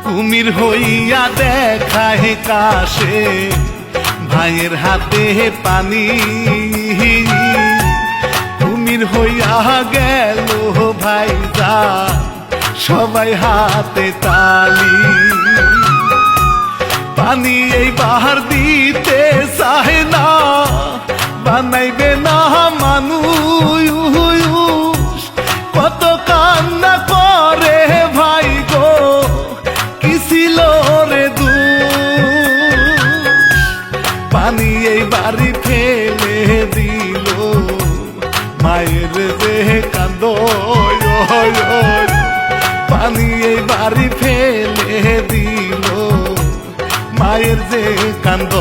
কুমির হইয়া দেখায় কাশে ভাইয়ের হাতে পানি, কুমির হইয়া গেল ভাইজা সবাই হাতে তালি। পানি এই বাহার দিতে চাহে না, বানাইবে না মানুষ, কত কান্না করে ভাই গো কি ছিল রে দুষ। পানি এই বাড়ি ফেলে দিল মায়ের যে কান্দ, পানি এই বাড়ি ফেলে দিল মায়ের যে কান্দ।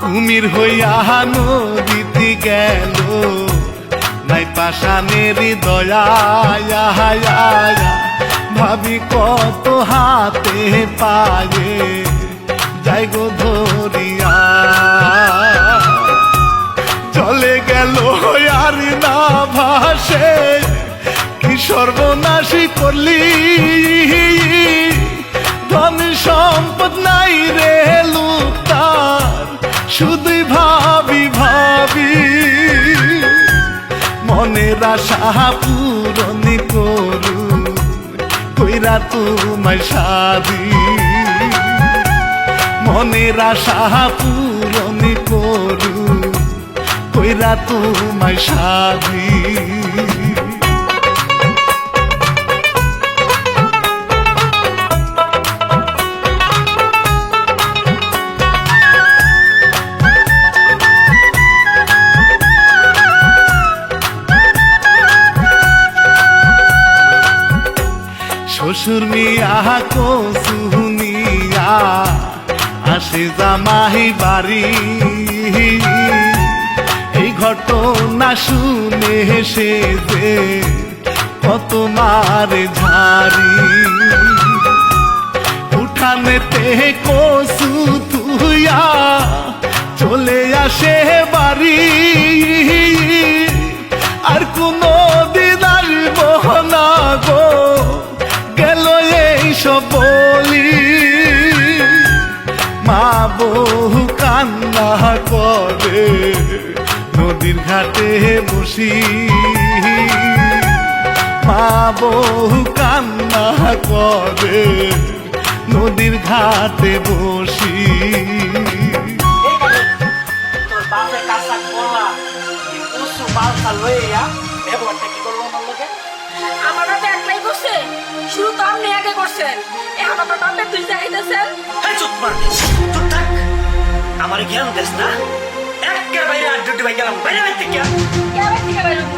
কুমির হইয়া নদীতে গেল নাই পাষাণের দয়া, ভাবি কত হাতে পায়ে যাই গো ধরিয়া। চলে গেল আর না ভাসে, কি সর্বনাশী করলি, ধন সম্পদ নাই রে লুকতার, শুধুই ভাবি ভাবি মনের আশা পূরণ করু কইরা তোমায় শাদি। মনের আশা পূরণ করু কইরা তোমায় শাদি। শ্বশুর মিয়া কসুনিয়া আসে জামাই বাড়ি, এই ঘটনা শুনে সে যে কত মারে ঝাড়ি। উঠানেতে কসু তুইয়া চলে আসে বাড়ি, আর কোনো দিন আসবো না গো গেল এইসব বলি। মা বহু কান্না করে নদীর ঘাটে বসি, মা বহু কান্না করে নদীর ঘাটে বসি। তোর বাপে কাঁচা কলা উঁচু বালতা লইয়া ব্যবহারটা কি করবো আমার লোকে? আমার বাবা একলাই করছে, শুরু তো আপনি আগে করছেন, এখন আমার বাপে তুই চাইতেছেন। এই চুপ মার, চুপ থাক, আমার জ্ঞান দেশ না। একের বাইরে আর দুটি ভাই গেলাম, বাইরে বাইরে থেকে কেমন থেকে বেরোবো?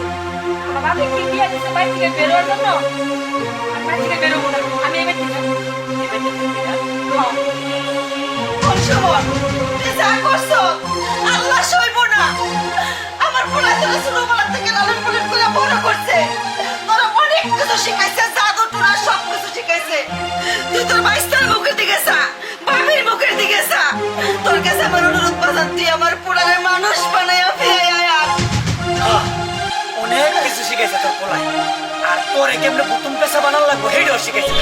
আমার বাপে কি বিয়ে দিচ্ছে বাইরে থেকে বেরোয়ার জন্য? আমি বাইরে থেকে বেরোবো না, আমি এবার থেকে যা করছো আল্লাহ সইব না। আমার পোলা তোরা ছোটবেলা থেকে লালন পালন করে বড় করছে, তোরা অনেক কিছু শিখাইছে, জাদু টোনা সব কিছু শিখাইছে। তুই তোর মাইস্টার মুখের দিকে যা, বাবির মুখের দিকে যা। তোর কাছে আমার অনুরোধ বাজান, তুই আমার পোলারে মানুষ বানাইয়া ফিরে আয়া। অনেক কিছু শিখাইছে তোর পোলায়, আর তোরে কেমনে বুতুম পেশা বানান লাগবো সেইটাও শিখাইছে।